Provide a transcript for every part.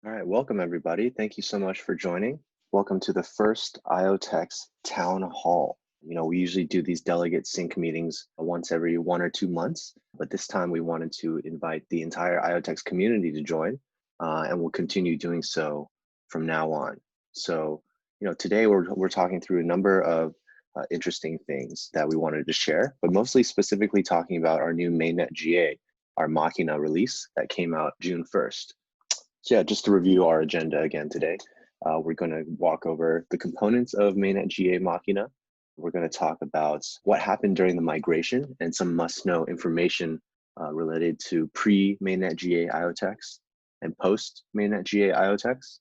All right, welcome everybody. Thank you so much for joining. Welcome to the first IoTeX Town Hall. We usually do these delegate sync meetings once every 1 or 2 months, but this time we wanted to invite the entire IoTeX community to join, and we'll continue doing so from now on. So, today we're talking through a number of interesting things that we wanted to share, but mostly specifically talking about our new Mainnet GA, our Machina release that came out June 1st. So yeah, just to review our agenda again today, we're going to walk over the components of Mainnet GA Machina. We're going to talk about what happened during the migration and some must-know information related to pre-Mainnet GA IoTeX and post-Mainnet GA IoTeX.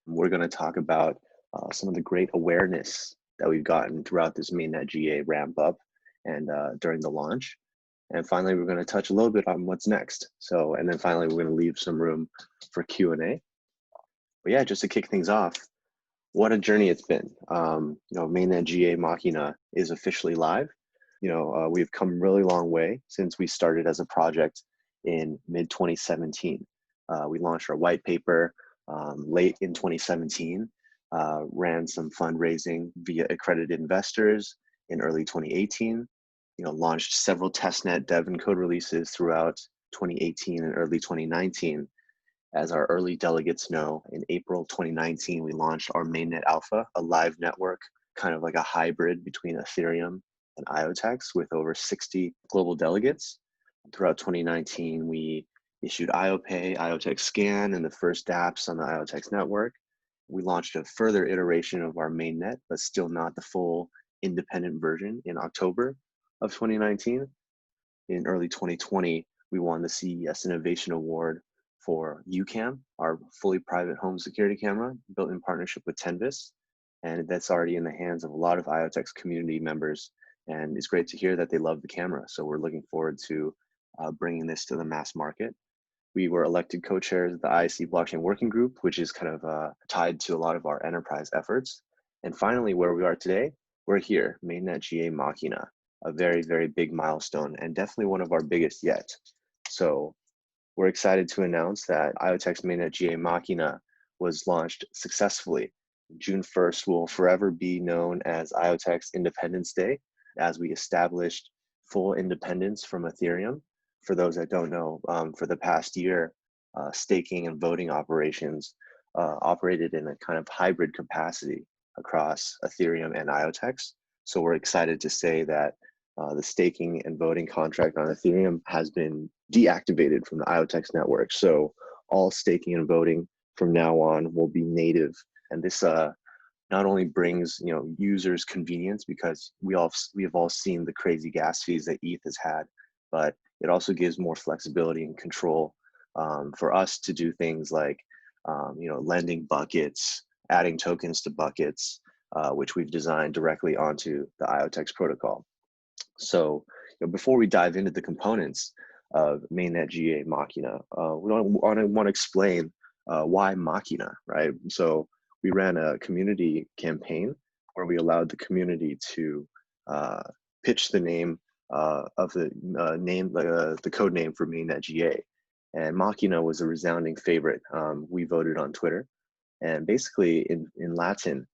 We're going to talk about some of the great awareness that we've gotten throughout this Mainnet GA ramp up and during the launch. And finally, we're going to touch a little bit on what's next. And then finally, we're going to leave some room for Q&A. But yeah, just to kick things off, what a journey it's been. Mainnet GA Machina is officially live. We've come really long way since we started as a project in mid-2017. We launched our white paper late in 2017, ran some fundraising via accredited investors in early 2018, launched several testnet dev and code releases throughout 2018 and early 2019. As our early delegates know, in April 2019, we launched our Mainnet Alpha, a live network, kind of like a hybrid between Ethereum and IoTeX with over 60 global delegates. Throughout 2019, we issued IoPay, IoTeX Scan, and the first dApps on the IoTeX network. We launched a further iteration of our mainnet, but still not the full independent version in October of 2019. In early 2020, we won the CES Innovation Award for UCam, our fully private home security camera built in partnership with Tenvis. And that's already in the hands of a lot of IoTeX community members. And it's great to hear that they love the camera. So we're looking forward to bringing this to the mass market. We were elected co-chairs of the IC Blockchain Working Group, which is kind of tied to a lot of our enterprise efforts. And finally, where we are today, we're here, Mainnet GA Machina, a very, very big milestone and definitely one of our biggest yet. So we're excited to announce that IoTeX Mainnet GA Machina was launched successfully. June 1st will forever be known as IoTeX Independence Day, as we established full independence from Ethereum. For those that don't know, for the past year, staking and voting operations operated in a kind of hybrid capacity across Ethereum and IoTeX. So we're excited to say that the staking and voting contract on Ethereum has been deactivated from the IoTeX network. So all staking and voting from now on will be native. And this not only brings users convenience, because we have all seen the crazy gas fees that ETH has had, but it also gives more flexibility and control for us to do things like lending buckets, adding tokens to buckets, which we've designed directly onto the IoTeX protocol. So before we dive into the components of Mainnet GA Machina, we want to explain why Machina, right? So we ran a community campaign where we allowed the community to pitch the name of the code name for Mainnet GA, and Machina was a resounding favorite. We voted on Twitter, and basically in Latin,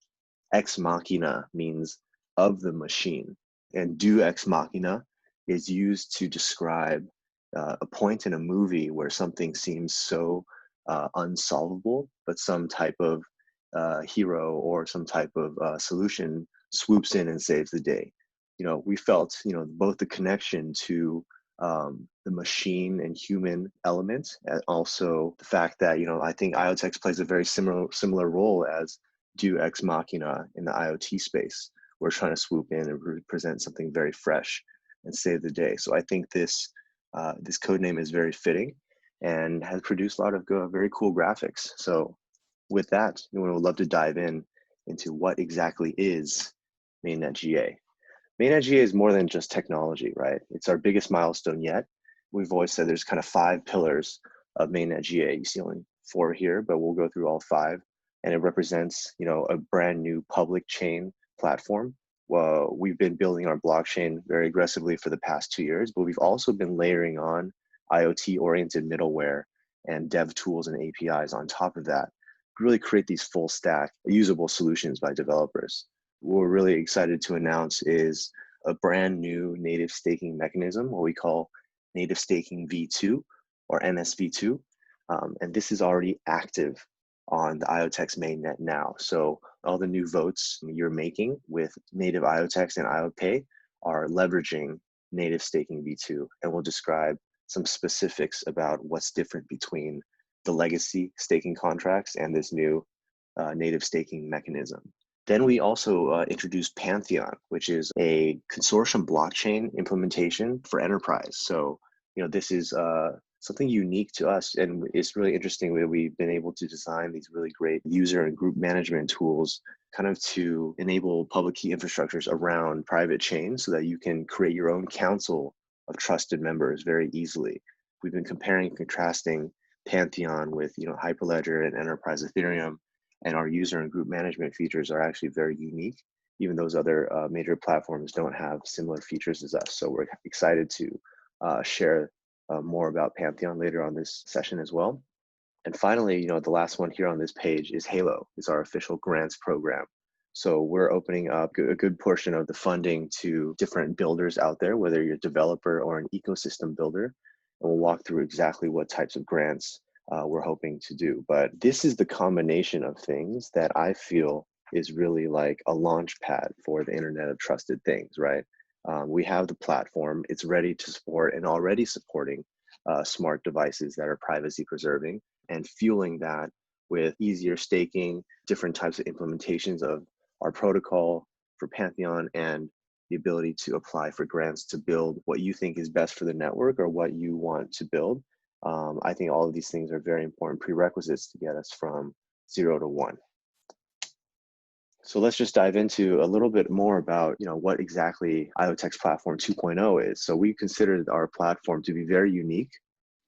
ex machina means of the machine. And deus ex machina is used to describe a point in a movie where something seems so unsolvable, but some type of hero or some type of solution swoops in and saves the day. We felt, both the connection to the machine and human element, and also the fact that, I think IoTeX plays a very similar role as deus ex machina in the IoT space. We're trying to swoop in and present something very fresh and save the day. So I think this code name is very fitting and has produced a lot of very cool graphics. So with that, we would love to dive into what exactly is Mainnet GA. Mainnet GA is more than just technology, right? It's our biggest milestone yet. We've always said there's kind of 5 pillars of Mainnet GA. You see only 4 here, but we'll go through all 5. And it represents, a brand new public chain platform. Well, we've been building our blockchain very aggressively for the past 2 years, but we've also been layering on IoT-oriented middleware and dev tools and APIs on top of that, really create these full stack usable solutions by developers. What we're really excited to announce is a brand new native staking mechanism, what we call native staking v2 or NSV2. And this is already active on the IoTeX mainnet now. So all the new votes you're making with native IoTeX and IoPay are leveraging native staking v2. And we'll describe some specifics about what's different between the legacy staking contracts and this new native staking mechanism. Then we also introduced Pantheon, which is a consortium blockchain implementation for enterprise. So, this is something unique to us, and it's really interesting that we've been able to design these really great user and group management tools kind of to enable public key infrastructures around private chains so that you can create your own council of trusted members very easily. We've been comparing and contrasting Pantheon with Hyperledger and Enterprise Ethereum, and our user and group management features are actually very unique. Even those other major platforms don't have similar features as us. So we're excited to share more about Pantheon later on this session as well. And finally, the last one here on this page is Halo. It's our official grants program. So we're opening up a good portion of the funding to different builders out there, whether you're a developer or an ecosystem builder. And we'll walk through exactly what types of grants we're hoping to do. But this is the combination of things that I feel is really like a launch pad for the Internet of Trusted Things, right? We have the platform, it's ready to support and already supporting smart devices that are privacy preserving, and fueling that with easier staking, different types of implementations of our protocol for Pantheon, and the ability to apply for grants to build what you think is best for the network or what you want to build. I think all of these things are very important prerequisites to get us from 0 to 1. So let's just dive into a little bit more about what exactly IoTeX Platform 2.0 is. So we considered our platform to be very unique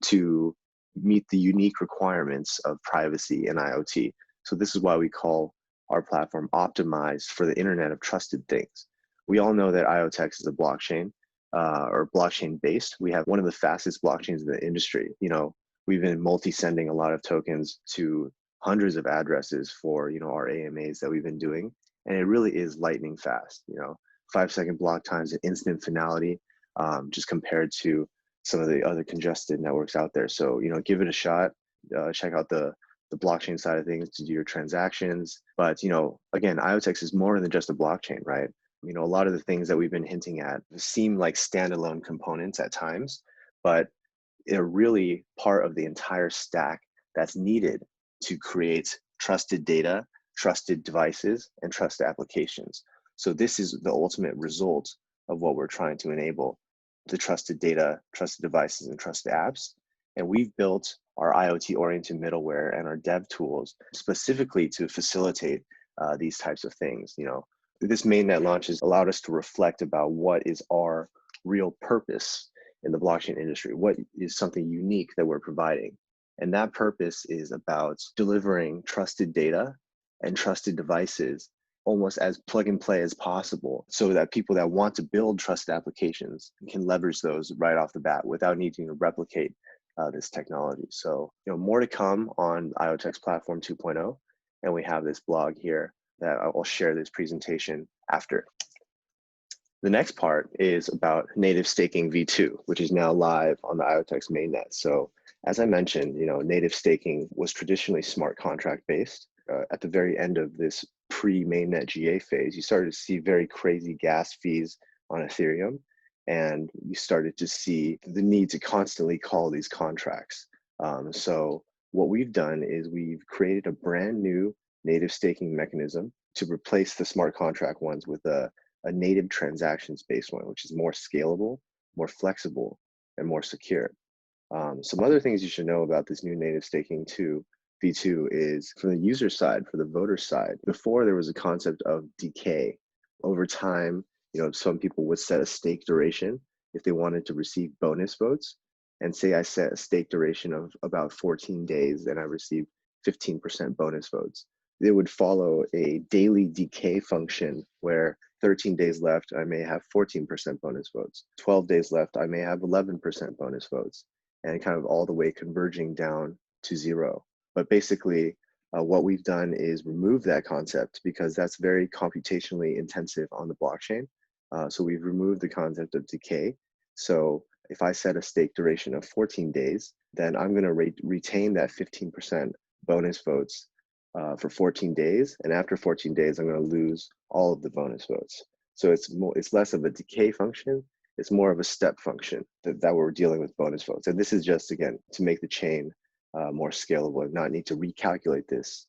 to meet the unique requirements of privacy and IoT. So this is why we call our platform optimized for the Internet of Trusted Things. We all know that IoTeX is a blockchain or blockchain based. We have one of the fastest blockchains in the industry. We've been multi-sending a lot of tokens to hundreds of addresses for our AMAs that we've been doing, and it really is lightning fast. 5-second block times and instant finality, just compared to some of the other congested networks out there. So give it a shot. Check out the blockchain side of things to do your transactions. But again, IoTeX is more than just a blockchain, right? A lot of the things that we've been hinting at seem like standalone components at times, but they're really part of the entire stack that's needed to create trusted data, trusted devices, and trusted applications. So this is the ultimate result of what we're trying to enable: the trusted data, trusted devices, and trusted apps. And we've built our IoT-oriented middleware and our dev tools specifically to facilitate these types of things. This mainnet launch has allowed us to reflect about what is our real purpose in the blockchain industry. What is something unique that we're providing? And that purpose is about delivering trusted data and trusted devices almost as plug and play as possible, so that people that want to build trusted applications can leverage those right off the bat without needing to replicate this technology. So more to come on IoTeX Platform 2.0, and we have this blog here that I will share this presentation after. The next part is about native staking v2, which is now live on the IoTeX mainnet. So as I mentioned, native staking was traditionally smart contract based. At the very end of this pre-mainnet GA phase, you started to see very crazy gas fees on Ethereum, and you started to see the need to constantly call these contracts. So what we've done is we've created a brand new native staking mechanism to replace the smart contract ones with a native transactions-based one, which is more scalable, more flexible, and more secure. Some other things you should know about this new native staking v2 is, from the user side, for the voter side, before there was a concept of decay. Over time, some people would set a stake duration if they wanted to receive bonus votes. And say I set a stake duration of about 14 days, then I received 15% bonus votes. They would follow a daily decay function where 13 days left, I may have 14% bonus votes. 12 days left, I may have 11% bonus votes, and kind of all the way converging down to 0. But basically, what we've done is remove that concept because that's very computationally intensive on the blockchain. So we've removed the concept of decay. So if I set a stake duration of 14 days, then I'm going to retain that 15% bonus votes for 14 days. And after 14 days, I'm going to lose all of the bonus votes. So it's less of a decay function. It's more of a step function that we're dealing with bonus votes. And this is just, again, to make the chain more scalable and not need to recalculate this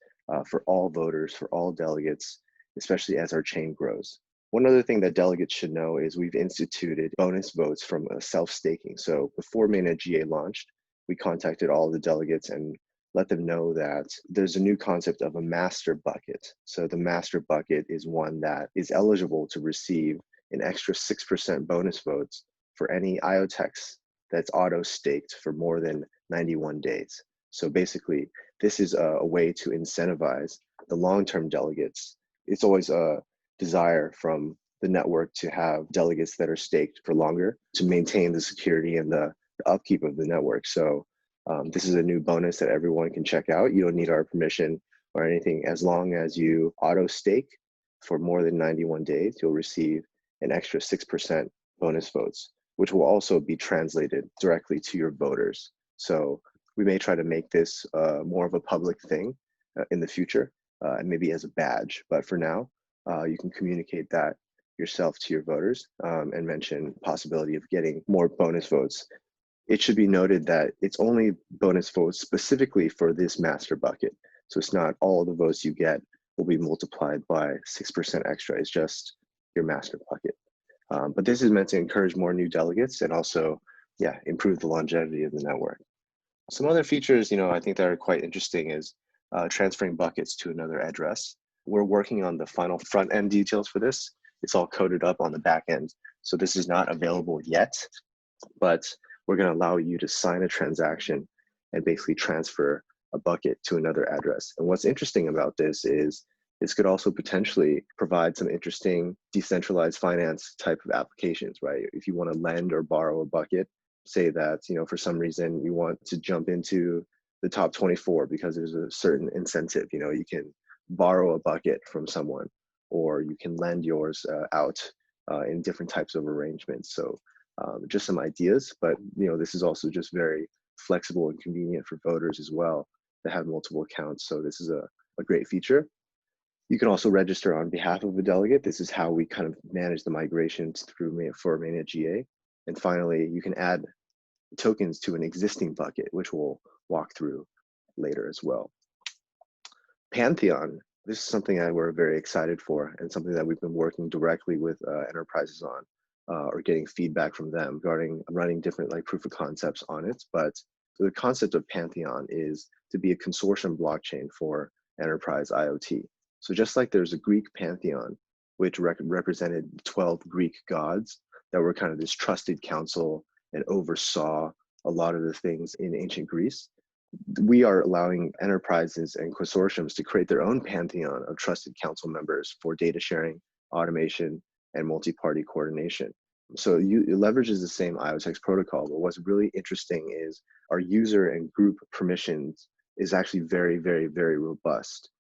for all voters, for all delegates, especially as our chain grows. One other thing that delegates should know is we've instituted bonus votes from self-staking. So before Mainnet GA launched, we contacted all the delegates and let them know that there's a new concept of a master bucket. So the master bucket is one that is eligible to receive an extra 6% bonus votes for any IoTeX that's auto-staked for more than 91 days. So basically, this is a way to incentivize the long-term delegates. It's always a desire from the network to have delegates that are staked for longer to maintain the security and the upkeep of the network. So this is a new bonus that everyone can check out. You don't need our permission or anything. As long as you auto stake for more than 91 days, you'll receive an extra 6% bonus votes, which will also be translated directly to your voters. So we may try to make this more of a public thing in the future, and maybe as a badge. But for now, you can communicate that yourself to your voters and mention possibility of getting more bonus votes. It should be noted that it's only bonus votes specifically for this master bucket. So it's not all the votes you get will be multiplied by 6% extra. It's just your master bucket. But this is meant to encourage more new delegates and also, improve the longevity of the network. Some other features, I think that are quite interesting is transferring buckets to another address. We're working on the final front end details for this. It's all coded up on the back end. So this is not available yet, but we're going to allow you to sign a transaction and basically transfer a bucket to another address. And what's interesting about this is this could also potentially provide some interesting decentralized finance type of applications, right? If you want to lend or borrow a bucket, say that, for some reason you want to jump into the top 24 because there's a certain incentive, you can borrow a bucket from someone, or you can lend yours out in different types of arrangements. So just some ideas, but this is also just very flexible and convenient for voters as well to have multiple accounts. So this is a great feature. You can also register on behalf of a delegate. This is how we kind of manage the migrations for Mainnet GA. And finally, you can add tokens to an existing bucket, which we'll walk through later as well. Pantheon, this is something that we're very excited for and something that we've been working directly with enterprises on or getting feedback from them regarding running different proof of concepts on it. But the concept of Pantheon is to be a consortium blockchain for enterprise IoT. So just like there's a Greek pantheon, which represented 12 Greek gods that were kind of this trusted council and oversaw a lot of the things in ancient Greece, we are allowing enterprises and consortiums to create their own pantheon of trusted council members for data sharing, automation, and multi-party coordination. So it leverages the same IoTeX protocol, but what's really interesting is our user and group permissions is actually very, very, very robust.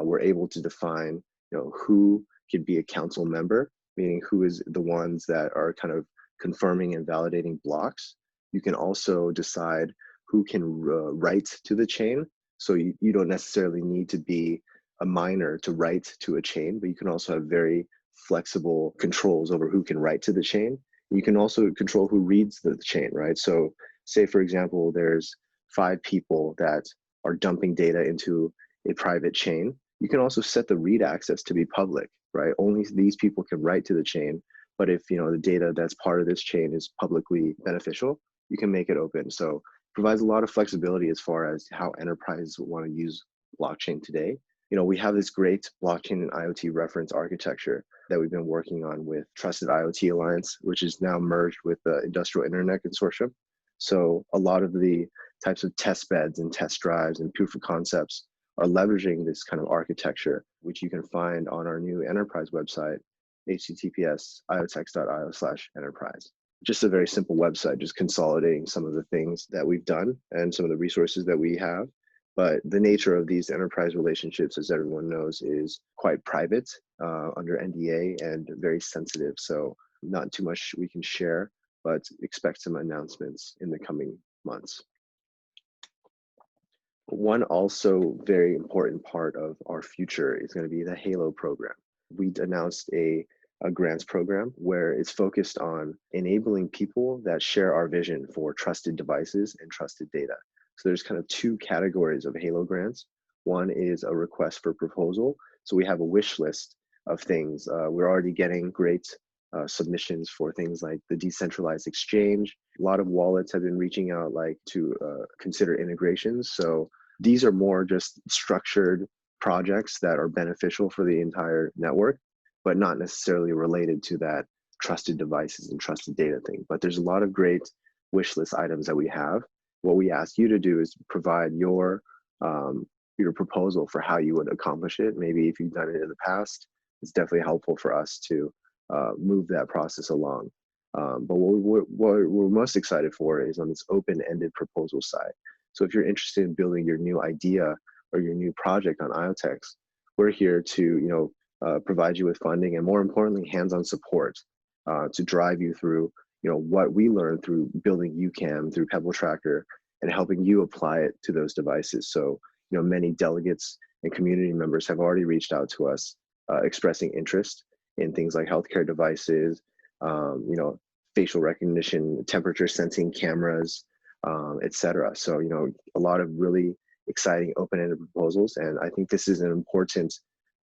We're able to define, who can be a council member, meaning who is the ones that are kind of confirming and validating blocks. You can also decide who can write to the chain. So you don't necessarily need to be a miner to write to a chain, but you can also have very flexible controls over who can write to the chain. You can also control who reads the chain, right? So say, for example, there's 5 people that are dumping data into a private chain. You can also set the read access to be public, right? Only these people can write to the chain. But if the data that's part of this chain is publicly beneficial, you can make it open. So it provides a lot of flexibility as far as how enterprises want to use blockchain today. We have this great blockchain and IoT reference architecture that we've been working on with Trusted IoT Alliance, which is now merged with the Industrial Internet Consortium. So a lot of the types of test beds and test drives and proof of concepts are leveraging this kind of architecture, which you can find on our new enterprise website, https:/iotex.io/enterprise. just a very simple website, just consolidating some of the things that we've done and some of the resources that we have. But the nature of these enterprise relationships, as everyone knows, is quite private, under NDA, and very sensitive. So not too much we can share, but expect some announcements in the coming months. One also very important part of our future is going to be the Halo program. We announced a grants program where it's focused on enabling people that share our vision for trusted devices and trusted data. So there's kind of two categories of Halo grants. One is a request for proposal. So we have a wish list of things. We're already getting great submissions for things like the decentralized exchange. A lot of wallets have been reaching out to consider integrations. So these are more just structured projects that are beneficial for the entire network, but not necessarily related to that trusted devices and trusted data thing. But there's a lot of great wish list items that we have. What we ask you to do is provide your proposal for how you would accomplish it. Maybe if you've done it in the past, it's definitely helpful for us to move that process along. But what we're most excited for is on this open-ended proposal side. So if you're interested in building your new idea or your new project on IoTeX, we're here to provide you with funding and, more importantly, hands-on support to drive you through what we learned through building UCAM through Pebble Tracker and helping you apply it to those devices. So many delegates and community members have already reached out to us expressing interest in things like healthcare devices, facial recognition, temperature sensing cameras, etc. So a lot of really exciting open-ended proposals, and I think this is an important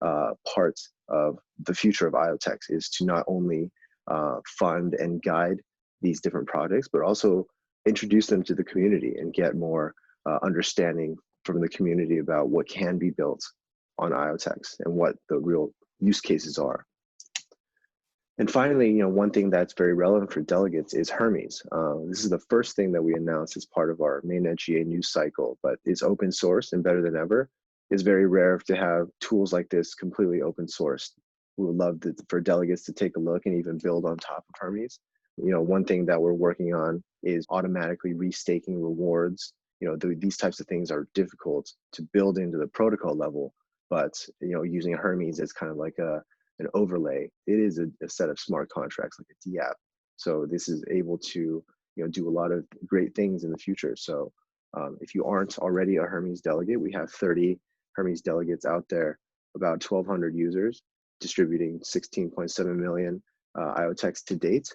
part of the future of IoTeX, is to not only fund and guide these different projects, but also introduce them to the community and get more understanding from the community about what can be built on IoTeX and what the real use cases are. And finally, one thing that's very relevant for delegates is Hermes. This is the first thing that we announced as part of our Mainnet GA news cycle, but it's open source and better than ever. It's very rare to have tools like this completely open sourced. We would love for delegates to take a look and even build on top of Hermes. One thing that we're working on is automatically restaking rewards. These types of things are difficult to build into the protocol level, but using Hermes as kind of like an overlay, it is a set of smart contracts like a DApp. So this is able to do a lot of great things in the future. So if you aren't already a Hermes delegate, we have 30 Hermes delegates out there, about 1,200 users, distributing 16.7 million IoTeX to date.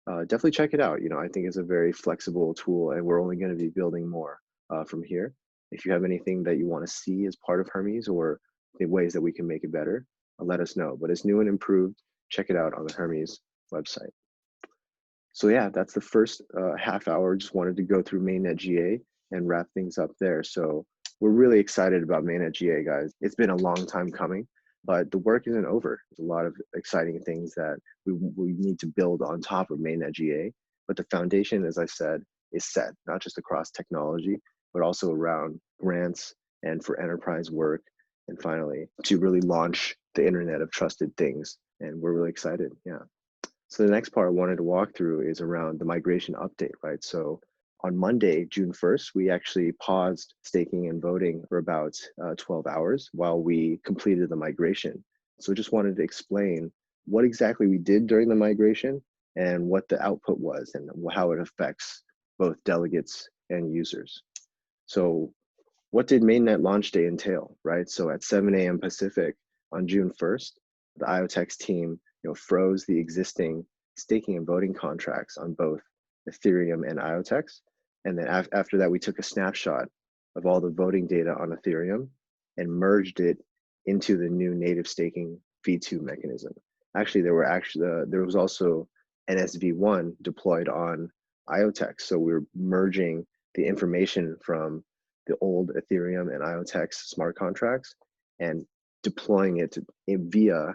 Definitely check it out. I think it's a very flexible tool, and we're only going to be building more from here. If you have anything that you want to see as part of Hermes or the ways that we can make it better, let us know. But it's new and improved. Check it out on the Hermes website. So yeah, that's the first half hour. Just wanted to go through Mainnet GA and wrap things up there. So we're really excited about Mainnet GA, guys. It's been a long time coming, but the work isn't over. There's a lot of exciting things that we need to build on top of Mainnet GA. But the foundation, as I said, is set, not just across technology, but also around grants and for enterprise work. And finally, to really launch the Internet of Trusted Things. And we're really excited, yeah. So the next part I wanted to walk through is around the migration update, right? So on Monday, June 1st, we actually paused staking and voting for about 12 hours while we completed the migration. So just wanted to explain what exactly we did during the migration and what the output was and how it affects both delegates and users. So what did Mainnet launch day entail, right? So at 7 a.m. Pacific on June 1st, the IoTeX team froze the existing staking and voting contracts on both Ethereum and IoTeX. And then after that, we took a snapshot of all the voting data on Ethereum and merged it into the new native staking V2 mechanism. Actually, there was also NSV1 deployed on IoTeX. So we're merging the information from the old Ethereum and IoTeX smart contracts and deploying it via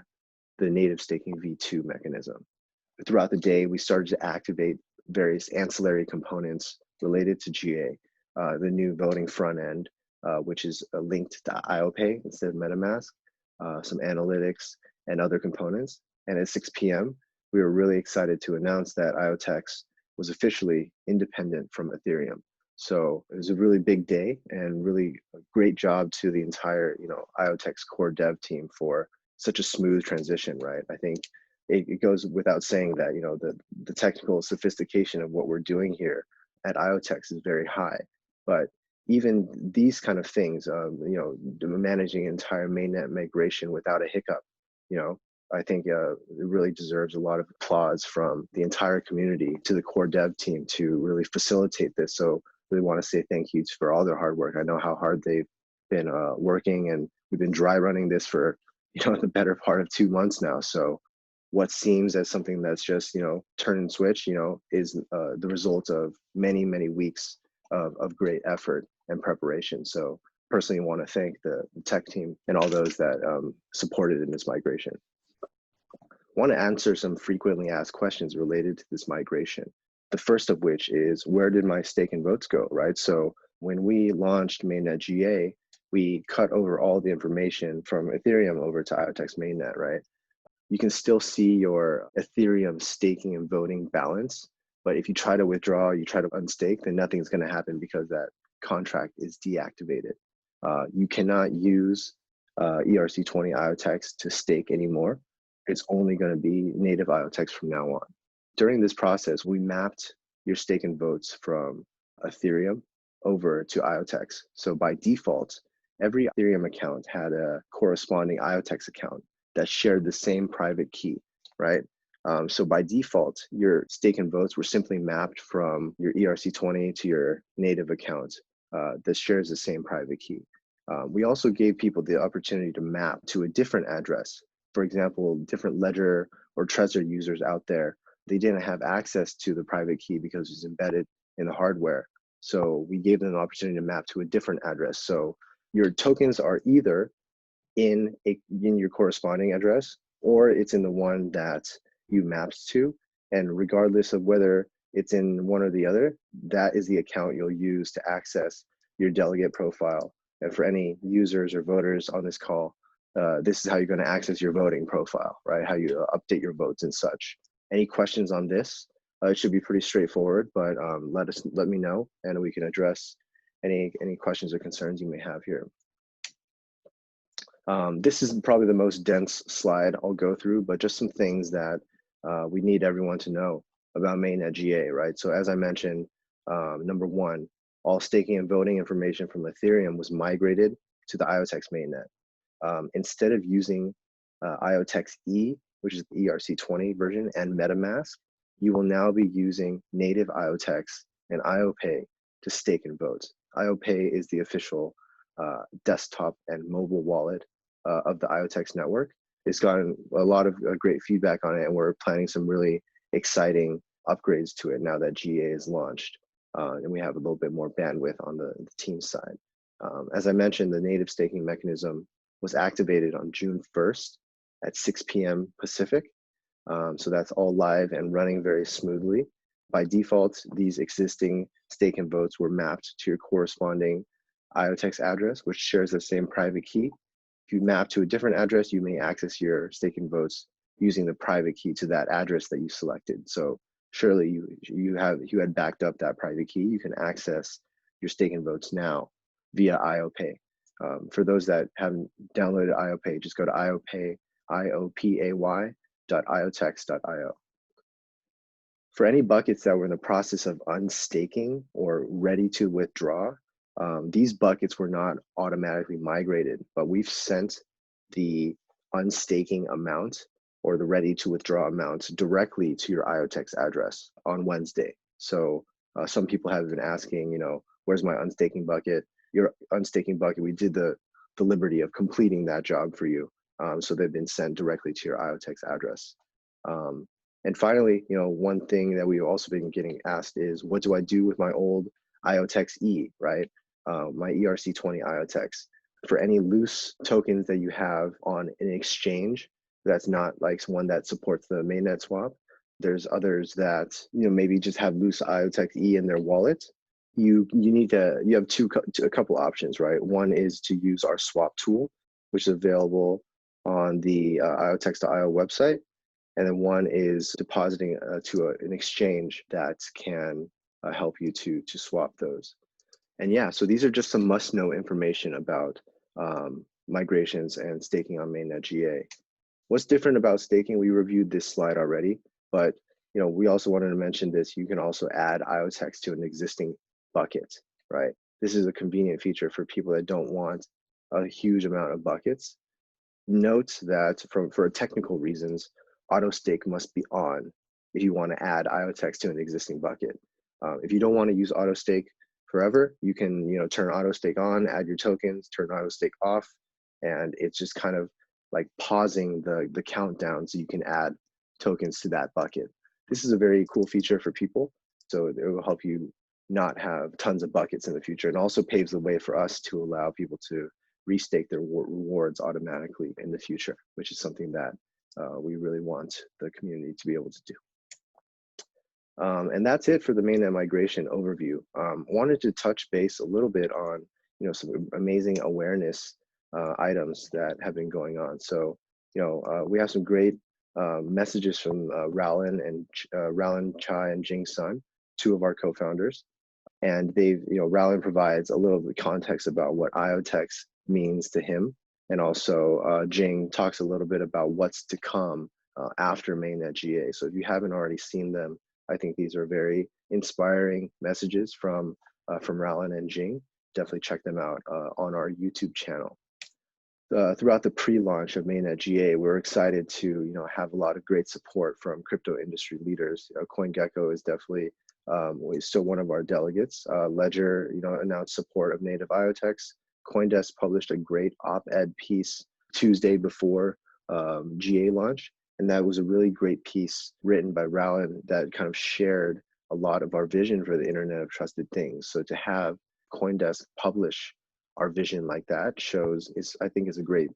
the native staking V2 mechanism. Throughout the day, we started to activate various ancillary components related to GA, the new voting front end, which is linked to IOPay instead of MetaMask, some analytics and other components. And at 6 p.m., we were really excited to announce that IoTeX was officially independent from Ethereum. So it was a really big day and really a great job to the entire, IoTeX core dev team for such a smooth transition, right? I think it goes without saying that, the technical sophistication of what we're doing here at IoTeX is very high. But even these kind of things, managing entire mainnet migration without a hiccup, I think it really deserves a lot of applause from the entire community to the core dev team to really facilitate this. So really want to say thank you for all their hard work. I know how hard they've been working, and we've been dry running this for the better part of 2 months now. So what seems as something that's just turn and switch, is the result of many weeks of great effort and preparation. So personally want to thank the tech team and all those that supported in this migration. Want to answer some frequently asked questions related to this migration. The first of which is, where did my stake and votes go, right? So when we launched Mainnet GA, we cut over all the information from Ethereum over to IoTeX Mainnet, right? You can still see your Ethereum staking and voting balance, but if you try to withdraw, you try to unstake, then nothing's going to happen because that contract is deactivated. You cannot use ERC20 IoTeX to stake anymore. It's only going to be native IoTeX from now on. During this process, we mapped your stake and votes from Ethereum over to IoTeX. So by default, every Ethereum account had a corresponding IoTeX account that shared the same private key, right? So by default, your stake and votes were simply mapped from your ERC20 to your native account that shares the same private key. We also gave people the opportunity to map to a different address. For example, different Ledger or Trezor users out there, they didn't have access to the private key because it's embedded in the hardware. So we gave them an opportunity to map to a different address. So your tokens are either in your corresponding address, or it's in the one that you mapped to. And regardless of whether it's in one or the other, that is the account you'll use to access your delegate profile. And for any users or voters on this call, this is how you're going to access your voting profile, right? How you update your votes and such. Any questions on this? It should be pretty straightforward, but let me know, and we can address any questions or concerns you may have here. This is probably the most dense slide I'll go through, but just some things that we need everyone to know about Mainnet GA, right? So as I mentioned, number one, all staking and voting information from Ethereum was migrated to the IoTeX mainnet. Instead of using IoTeX E, which is the ERC20 version, and MetaMask, you will now be using native IoTeX and IOPay to stake and vote. IOPay is the official desktop and mobile wallet of the IoTeX network. It's gotten a lot of great feedback on it, and we're planning some really exciting upgrades to it now that GA is launched. And we have a little bit more bandwidth on the team side. As I mentioned, the native staking mechanism was activated on June 1st at 6 p.m. Pacific. So that's all live and running very smoothly. By default, these existing stake and votes were mapped to your corresponding IoTeX address, which shares the same private key. If you map to a different address, you may access your stake and votes using the private key to that address that you selected. So surely you had backed up that private key, you can access your stake and votes now via IOPay. For those that haven't downloaded IOPay, just go to iopay.iotex.io. For any buckets that were in the process of unstaking or ready to withdraw, these buckets were not automatically migrated, but we've sent the unstaking amount or the ready to withdraw amount directly to your IoTeX address on Wednesday. So some people have been asking, where's my unstaking bucket? Your unstaking bucket, we did the liberty of completing that job for you. So they've been sent directly to your IoTeX address. And finally, one thing that we've also been getting asked is, what do I do with my old IoTeX E, right? My ERC20 IoTeX. For any loose tokens that you have on an exchange that's not like one that supports the mainnet swap, there's others that maybe just have loose IoTeX E in their wallet. You have a couple options, right? One is to use our swap tool, which is available on the IoTeX.io website. and then one is depositing to an exchange that can help you to swap those. And yeah, so these are just some must-know information about migrations and staking on Mainnet GA. What's different about staking? We reviewed this slide already, but we also wanted to mention this. You can also add IoTeX to an existing bucket, right? This is a convenient feature for people that don't want a huge amount of buckets. Note that for technical reasons, auto stake must be on if you want to add IoTeX to an existing bucket. If you don't want to use auto stake forever, you can turn auto stake on, add your tokens, turn auto stake off, and it's just kind of like pausing the countdown so you can add tokens to that bucket. This is a very cool feature for people, so it will help you not have tons of buckets in the future, and also paves the way for us to allow people to restake their rewards automatically in the future, which is something that we really want the community to be able to do. And that's it for the mainnet migration overview. Wanted to touch base a little bit on some amazing awareness items that have been going on. So we have some great messages from Raullen Chai and Jing Sun, two of our co-founders, and Raullen provides a little bit of context about what IoTeX means to him, and also Jing talks a little bit about what's to come after Mainnet GA. So if you haven't already seen them, I think these are very inspiring messages from Raullen and Jing. Definitely check them out on our YouTube channel. Throughout the pre-launch of Mainnet GA, we're excited to have a lot of great support from crypto industry leaders. CoinGecko is definitely still one of our delegates. Ledger announced support of native IoTeX. CoinDesk published a great op-ed piece Tuesday before GA launch, and that was a really great piece written by Raullen that kind of shared a lot of our vision for the Internet of Trusted Things. So to have CoinDesk publish our vision like that I think is a great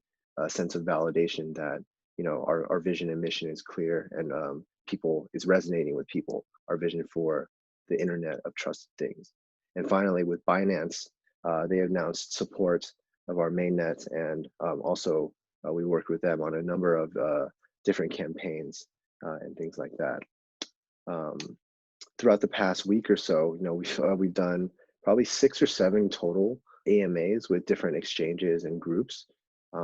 sense of validation that our vision and mission is clear, and is resonating with people, our vision for the Internet of Trusted Things. And finally, with Binance, they announced support of our mainnet, and also we worked with them on a number of different campaigns and things like that. Throughout the past week or so, we've done probably 6 or 7 total AMAs with different exchanges and groups.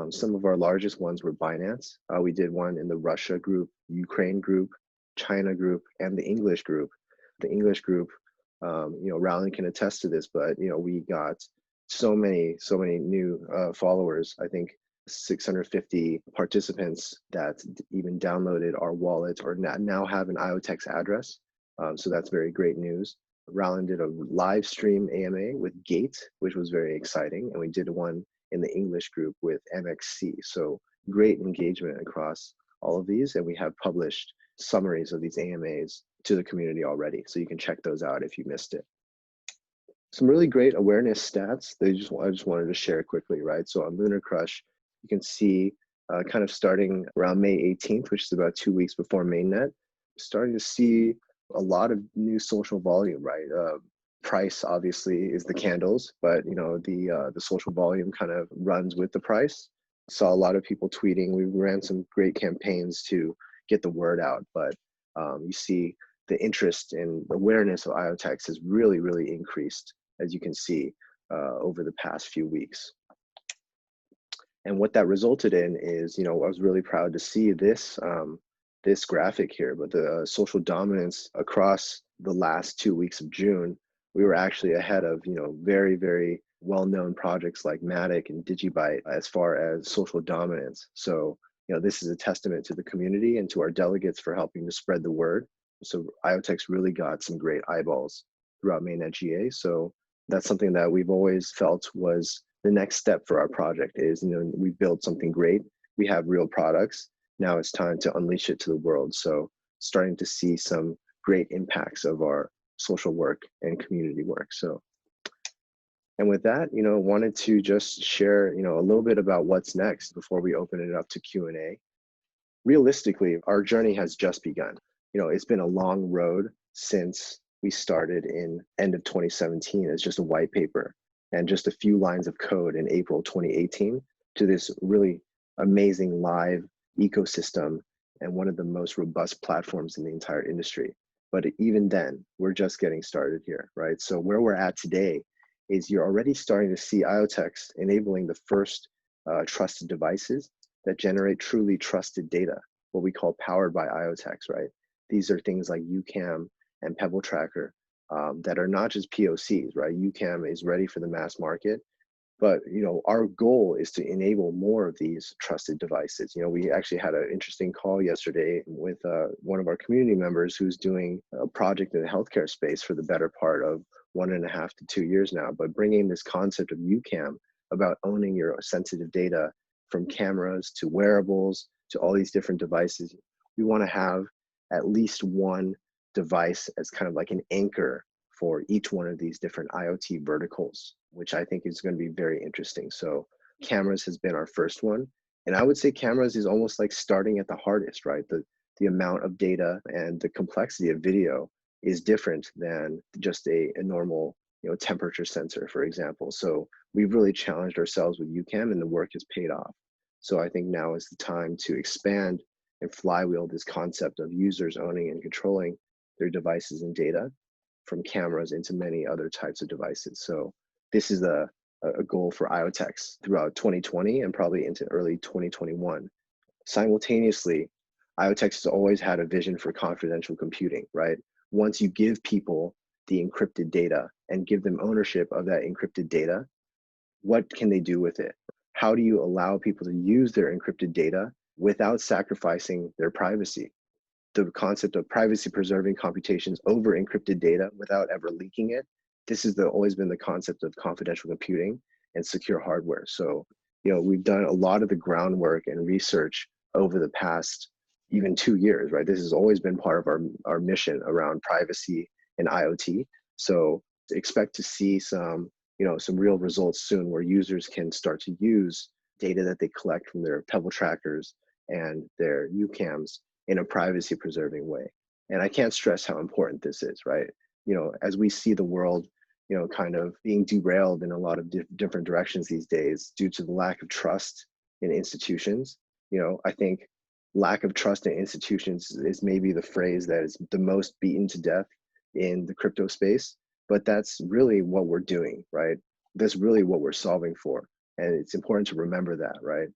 Some of our largest ones were Binance. We did one in the Russia group, Ukraine group, China group, and the English group. The English group, Raullen can attest to this, but we got so many new followers. I think 650 participants that even downloaded our wallet or now have an IoTeX address. So that's very great news. Raullen did a live stream AMA with Gate, which was very exciting, and we did one in the English group with MXC. So great engagement across all of these, and we have published summaries of these AMAs to the community already, so you can check those out if you missed it. Some really great awareness stats I just wanted to share quickly, right? So on Lunar Crush, you can see kind of starting around May 18th, which is about 2 weeks before Mainnet, starting to see a lot of new social volume, right? Price obviously is the candles, but the social volume kind of runs with the price. Saw a lot of people tweeting. We ran some great campaigns to get the word out, but you see the interest and awareness of IoTeX has really, really increased, as you can see over the past few weeks. And what that resulted in is, I was really proud to see this this graphic here, but the social dominance across the last 2 weeks of June, we were actually ahead of very, very well-known projects like Matic and Digibyte as far as social dominance. So this is a testament to the community and to our delegates for helping to spread the word. So IoTeX really got some great eyeballs throughout Mainnet GA. So that's something that we've always felt was the next step for our project is, we built something great. We have real products. Now it's time to unleash it to the world. So starting to see some great impacts of our social work and community work. So, and with that, wanted to just share, a little bit about what's next before we open it up to Q&A. Realistically, our journey has just begun. It's been a long road since we started in end of 2017 as just a white paper and just a few lines of code in April 2018 to this really amazing live ecosystem and one of the most robust platforms in the entire industry. But even then, we're just getting started here, right? So where we're at today is you're already starting to see IoTeX enabling the first trusted devices that generate truly trusted data, what we call powered by IoTeX, right? These are things like UCam and Pebble Tracker that are not just POCs, right? UCam is ready for the mass market, but our goal is to enable more of these trusted devices. We actually had an interesting call yesterday with one of our community members who's doing a project in the healthcare space for the better part of 1.5 to 2 years now, but bringing this concept of UCam about owning your sensitive data from cameras to wearables to all these different devices. We want to have at least one device as kind of like an anchor for each one of these different IoT verticals, which I think is going to be very interesting. So cameras has been our first one. And I would say cameras is almost like starting at the hardest, right? The amount of data and the complexity of video is different than just a normal temperature sensor, for example. So we've really challenged ourselves with UCam and the work has paid off. So I think now is the time to expand and flywheel this concept of users owning and controlling their devices and data from cameras into many other types of devices. So this is a goal for IoTeX throughout 2020 and probably into early 2021. Simultaneously, IoTeX has always had a vision for confidential computing, right? Once you give people the encrypted data and give them ownership of that encrypted data, what can they do with it? How do you allow people to use their encrypted data without sacrificing their privacy? The concept of privacy preserving computations over encrypted data without ever leaking it. This has always been the concept of confidential computing and secure hardware. So, we've done a lot of the groundwork and research over the past even 2 years, right? This has always been part of our mission around privacy and IoT. So expect to see some real results soon where users can start to use data that they collect from their Pebble trackers and their UCams in a privacy preserving way. And I can't stress how important this is, right? As we see the world, kind of being derailed in a lot of different directions these days due to the lack of trust in institutions. I think lack of trust in institutions is maybe the phrase that is the most beaten to death in the crypto space, but that's really what we're doing, right? That's really what we're solving for. And it's important to remember that, right?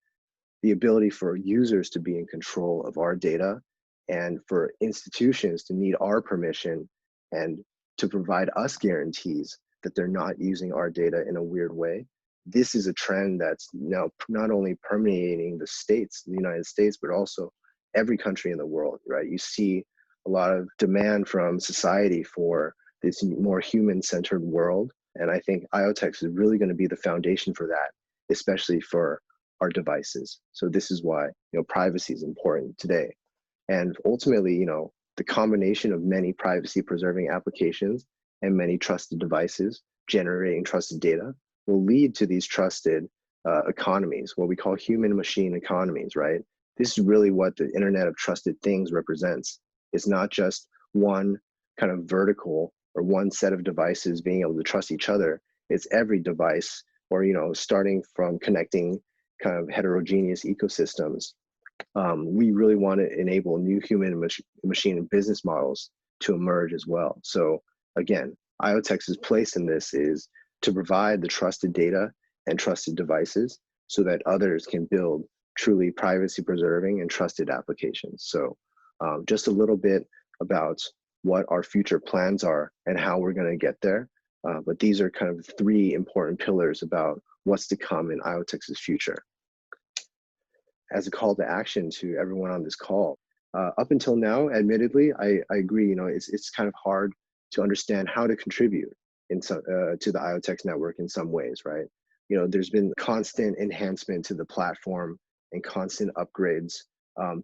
The ability for users to be in control of our data and for institutions to need our permission and to provide us guarantees that they're not using our data in a weird way. This is a trend that's now not only permeating the states, the United States, but also every country in the world, right? You see a lot of demand from society for this more human-centered world. And I think IoTeX is really going to be the foundation for that, especially for our devices. So this is why privacy is important today. And ultimately, the combination of many privacy preserving applications and many trusted devices generating trusted data will lead to these trusted economies, what we call human machine economies, right? This is really what the Internet of Trusted Things represents. It's not just one kind of vertical or one set of devices being able to trust each other. It's every device, or starting from connecting kind of heterogeneous ecosystems. We really want to enable new human machine and business models to emerge as well. So again, IoTex's place in this is to provide the trusted data and trusted devices so that others can build truly privacy preserving and trusted applications. So just a little bit about what our future plans are and how we're going to get there. But these are kind of 3 important pillars about what's to come in IoTex's future. As a call to action to everyone on this call, up until now, admittedly, I agree, it's kind of hard to understand how to contribute to the IoTeX network in some ways, right? There's been constant enhancement to the platform and constant upgrades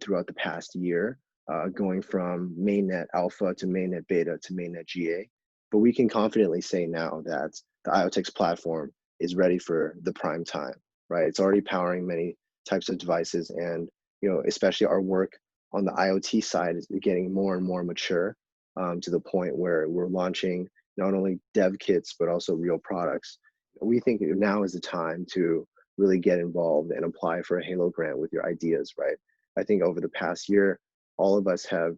throughout the past year, going from Mainnet Alpha to Mainnet Beta to Mainnet GA. But we can confidently say now that the IoTeX platform is ready for the prime time, right? It's already powering many types of devices, and especially our work on the IoT side is getting more and more mature to the point where we're launching not only dev kits but also real products. We think now is the time to really get involved and apply for a Halo grant with your ideas, right? I think over the past year, all of us have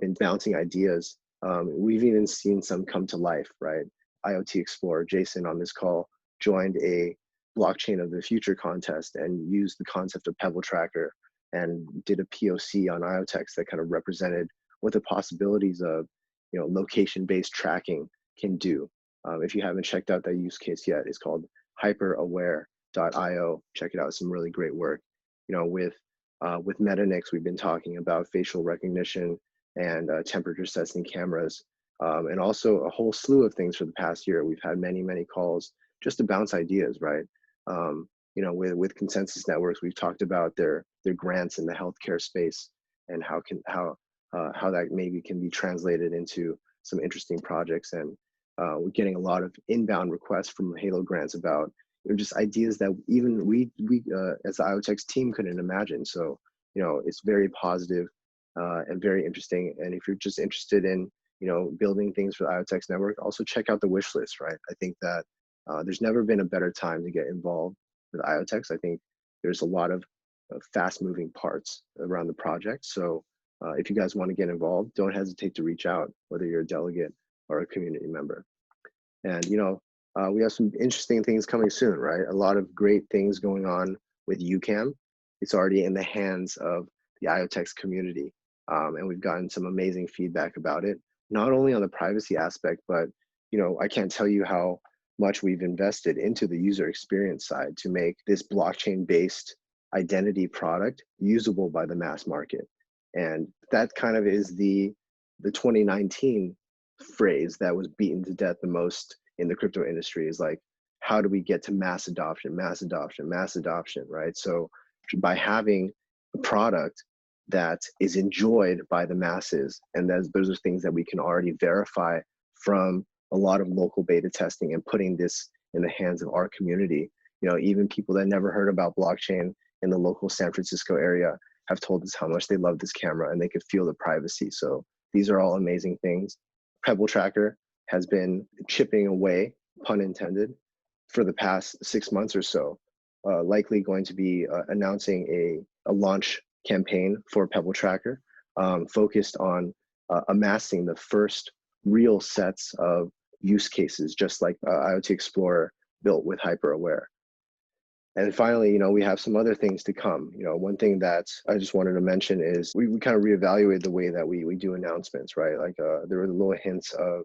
been bouncing ideas. We've even seen some come to life, right? IoT Explorer, Jason on this call, joined a blockchain of the future contest and used the concept of Pebble Tracker and did a POC on IoTeX that kind of represented what the possibilities of location-based tracking can do. If you haven't checked out that use case yet, it's called hyperaware.io. Check it out, some really great work. With Metanix, we've been talking about facial recognition and temperature sensing cameras, and also a whole slew of things for the past year. We've had many that just to bounce ideas, right? With Consensus Networks, we've talked about their grants in the healthcare space and how that maybe can be translated into some interesting projects. And we're getting a lot of inbound requests from Halo grants about just ideas that even we as the IoTeX team couldn't imagine. So it's very positive and very interesting. And if you're just interested in building things for the IoTeX network, also check out the wish list, right? I think that there's never been a better time to get involved with IoTeX. I think there's a lot of fast moving parts around the project. So if you guys want to get involved, don't hesitate to reach out, whether you're a delegate or a community member. And we have some interesting things coming soon, right? A lot of great things going on with UCAM. It's already in the hands of the IoTeX community. And we've gotten some amazing feedback about it, not only on the privacy aspect, but I can't tell you how much we've invested into the user experience side to make this blockchain-based identity product usable by the mass market. And that kind of is the 2019 phrase that was beaten to death the most in the crypto industry, is like, how do we get to mass adoption, right? So by having a product that is enjoyed by the masses, and those are things that we can already verify from a lot of local beta testing and putting this in the hands of our community. Even people that never heard about blockchain in the local San Francisco area have told us how much they love this camera and they could feel the privacy. So these are all amazing things. Pebble Tracker has been chipping away, pun intended, for the past 6 months or so. Likely going to be announcing a launch campaign for Pebble Tracker, focused on amassing the first real sets of use cases, just like IoT Explorer built with HyperAware. And finally, we have some other things to come. One thing that I just wanted to mention is we kind of reevaluate the way that we do announcements, right? Like there were little hints of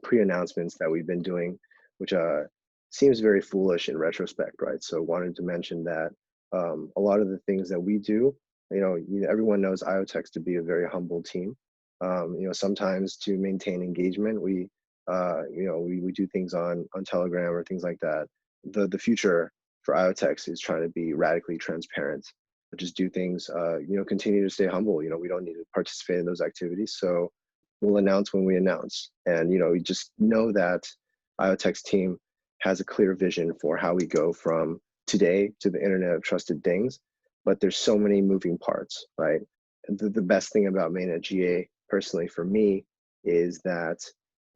pre-announcements that we've been doing, which seems very foolish in retrospect, right? So wanted to mention that a lot of the things that we do, everyone knows IoTeX to be a very humble team. Sometimes to maintain engagement, we do things on Telegram or things like that. The future for IoTeX is trying to be radically transparent, just do things, continue to stay humble. We don't need to participate in those activities. So we'll announce when we announce. And, we just know that IoTeX team has a clear vision for how we go from today to the Internet of Trusted Things. But there's so many moving parts, right? The best thing about Mainnet GA, personally for me, is that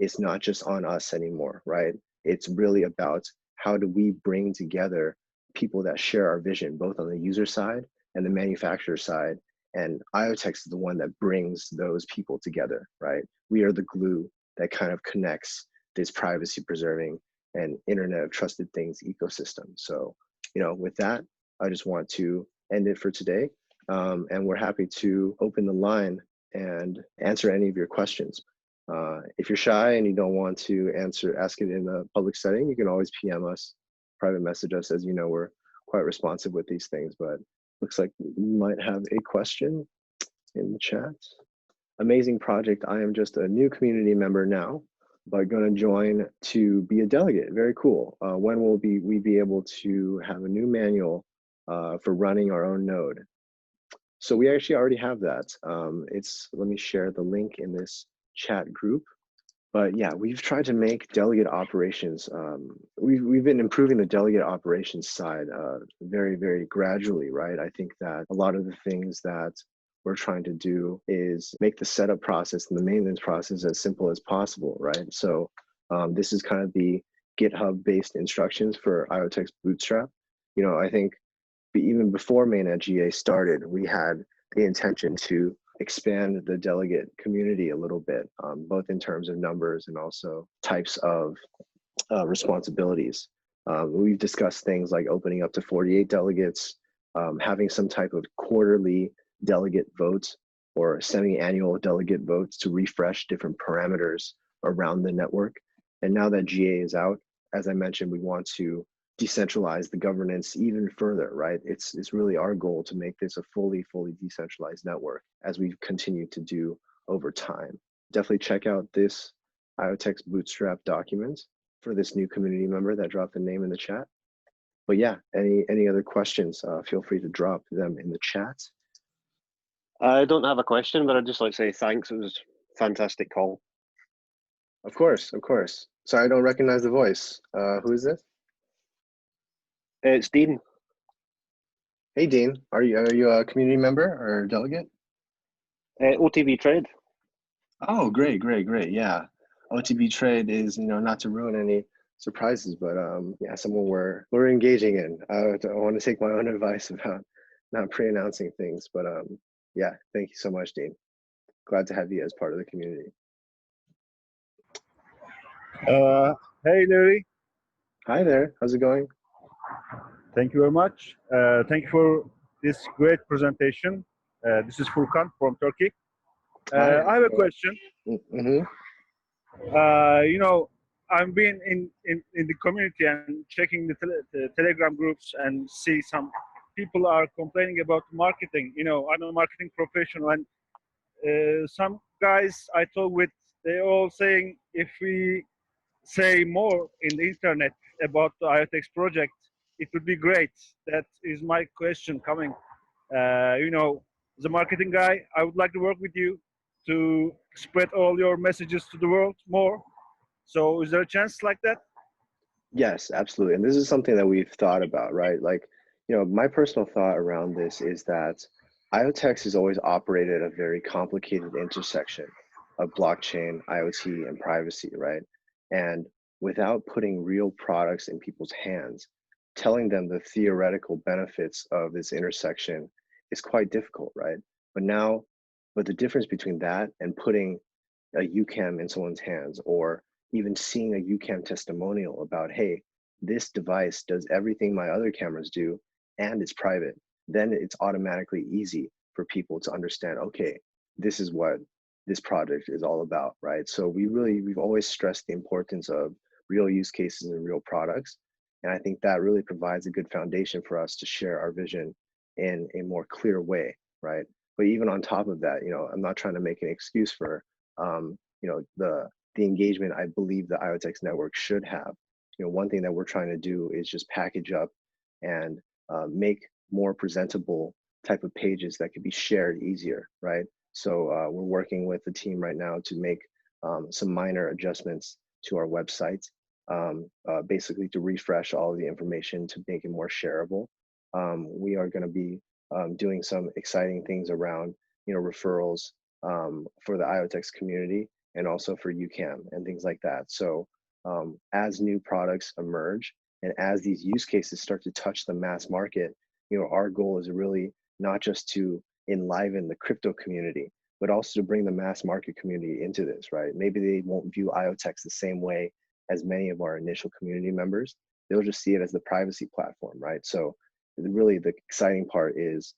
it's not just on us anymore, right? It's really about how do we bring together people that share our vision, both on the user side and the manufacturer side. And IoTeX is the one that brings those people together, right? We are the glue that kind of connects this privacy preserving and Internet of Trusted Things ecosystem. So, with that, I just want to end it for today. And we're happy to open the line and answer any of your questions. If you're shy and you don't want to ask it in a public setting, you can always PM us, private message us. As you know, we're quite responsive with these things, but looks like we might have a question in the chat. Amazing project. I am just a new community member now, but going to join to be a delegate. Very cool. When will we be able to have a new manual for running our own node? So we actually already have that. Let me share the link in this chat group. But yeah, we've tried to make delegate operations. We've been improving the delegate operations side very, very gradually, right? I think that a lot of the things that we're trying to do is make the setup process and the maintenance process as simple as possible, right? So this is kind of the GitHub-based instructions for IoTeX Bootstrap. I think even before Mainnet GA started, we had the intention to expand the delegate community a little bit, both in terms of numbers and also types of responsibilities. We've discussed things like opening up to 48 delegates, having some type of quarterly delegate vote or semi-annual delegate votes to refresh different parameters around the network. And now that GA is out, as I mentioned, we want to decentralize the governance even further, right? It's really our goal to make this a fully decentralized network as we've continued to do over time. Definitely check out this IoTeX Bootstrap document for this new community member that dropped the name in the chat. But yeah, any other questions, feel free to drop them in the chat. I don't have a question, but I'd just like to say thanks. It was a fantastic call. Of course. Sorry, I don't recognize the voice. Who is this? It's Dean. Hey, Dean. Are you a community member or delegate? OTV Trade. Oh, great. Yeah, OTB Trade is, not to ruin any surprises, but yeah, someone we're engaging in. I want to take my own advice about not pre-announcing things, but yeah, thank you so much, Dean. Glad to have you as part of the community. Hey, Larry. Hi there. How's it going? Thank you very much. Thank you for this great presentation. This is Furkan from Turkey. I have a question. Mm-hmm. I've been in the community and checking the Telegram groups and see some people are complaining about marketing. I'm a marketing professional, and some guys I talk with, they're all saying if we say more in the internet about the IoTeX project, it would be great. That is my question coming. As a marketing guy, I would like to work with you to spread all your messages to the world more. So is there a chance like that? Yes, absolutely. And this is something that we've thought about, right? Like, my personal thought around this is that IoTeX has always operated a very complicated intersection of blockchain, IoT, and privacy, right? And without putting real products in people's hands, telling them the theoretical benefits of this intersection is quite difficult, right? But the difference between that and putting a UCAM in someone's hands, or even seeing a UCAM testimonial about, hey, this device does everything my other cameras do and it's private, then it's automatically easy for people to understand, okay, this is what this project is all about, right? So we've always stressed the importance of real use cases and real products. And I think that really provides a good foundation for us to share our vision in a more clear way, right? But even on top of that, I'm not trying to make an excuse for, the engagement I believe the IoTeX network should have. One thing that we're trying to do is just package up and make more presentable type of pages that could be shared easier, right? So we're working with the team right now to make some minor adjustments to our website, basically to refresh all of the information to make it more shareable. We are going to be doing some exciting things around, referrals for the IoTeX community and also for UCAM and things like that. So as new products emerge and as these use cases start to touch the mass market, our goal is really not just to enliven the crypto community, but also to bring the mass market community into this, right? Maybe they won't view IoTeX the same way as many of our initial community members. They'll just see it as the privacy platform, right? So really the exciting part is,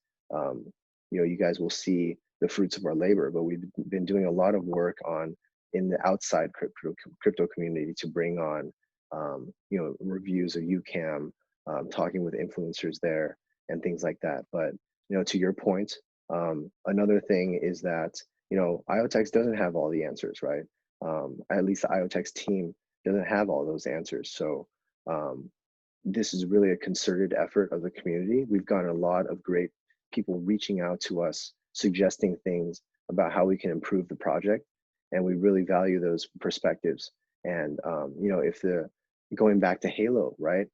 you guys will see the fruits of our labor, but we've been doing a lot of work in the outside crypto community to bring on, reviews of UCAM, talking with influencers there and things like that. But, to your point, another thing is that, IoTeX doesn't have all the answers, right? At least the IoTeX team doesn't have all those answers. So this is really a concerted effort of the community. We've gotten a lot of great people reaching out to us, suggesting things about how we can improve the project. And we really value those perspectives. And, going back to Halo, right?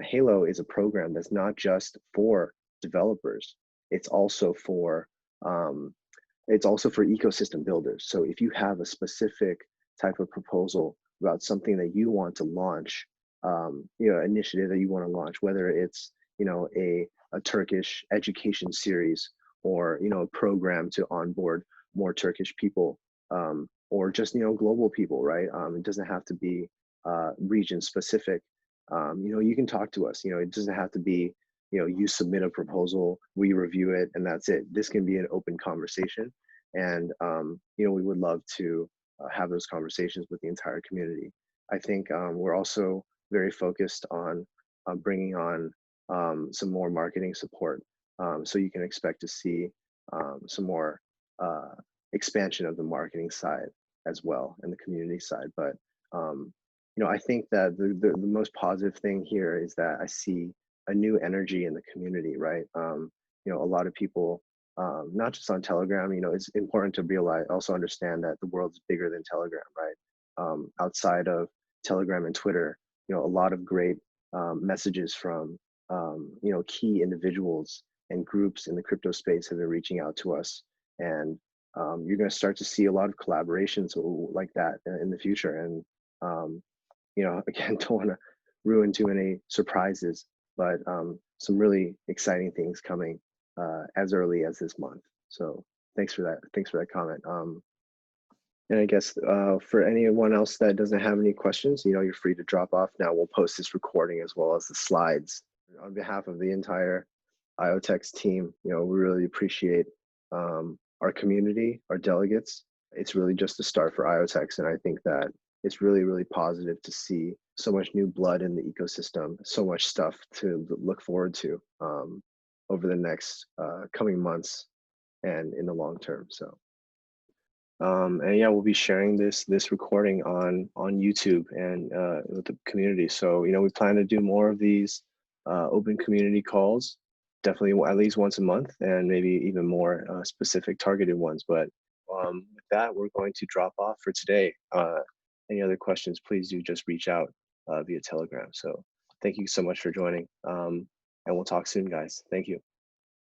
Halo is a program that's not just for developers. It's also for ecosystem builders. So if you have a specific type of proposal about something that you want to launch, initiative that you want to launch, whether it's, a Turkish education series, or a program to onboard more Turkish people, or just global people, right? It doesn't have to be region specific. You can talk to us. It doesn't have to be you submit a proposal, we review it, and that's it. This can be an open conversation, and we would love to have those conversations with the entire community. I think we're also very focused on bringing on some more marketing support. So you can expect to see some more expansion of the marketing side as well, and the community side. But I think that the most positive thing here is that I see a new energy in the community, right? A lot of people, not just on Telegram, it's important to realize, also understand that the world's bigger than Telegram, right? Outside of Telegram and Twitter, a lot of great messages from key individuals and groups in the crypto space have been reaching out to us, and you're going to start to see a lot of collaborations like that in the future. And again, don't want to ruin too many surprises, but some really exciting things coming as early as this month. So thanks for that. Thanks for that comment. And I guess for anyone else that doesn't have any questions, you're free to drop off now. We'll post this recording as well as the slides. On behalf of the entire IoTeX team, we really appreciate our community, our delegates. It's really just a start for IoTeX, and I think that it's really, really positive to see so much new blood in the ecosystem, so much stuff to look forward to over the next coming months and in the long term. So, and yeah, we'll be sharing this recording on YouTube and with the community. So, we plan to do more of these open community calls, definitely at least once a month, and maybe even more specific targeted ones. But with that, we're going to drop off for today. Any other questions, please do just reach out via Telegram. So thank you so much for joining, and we'll talk soon, guys. Thank you.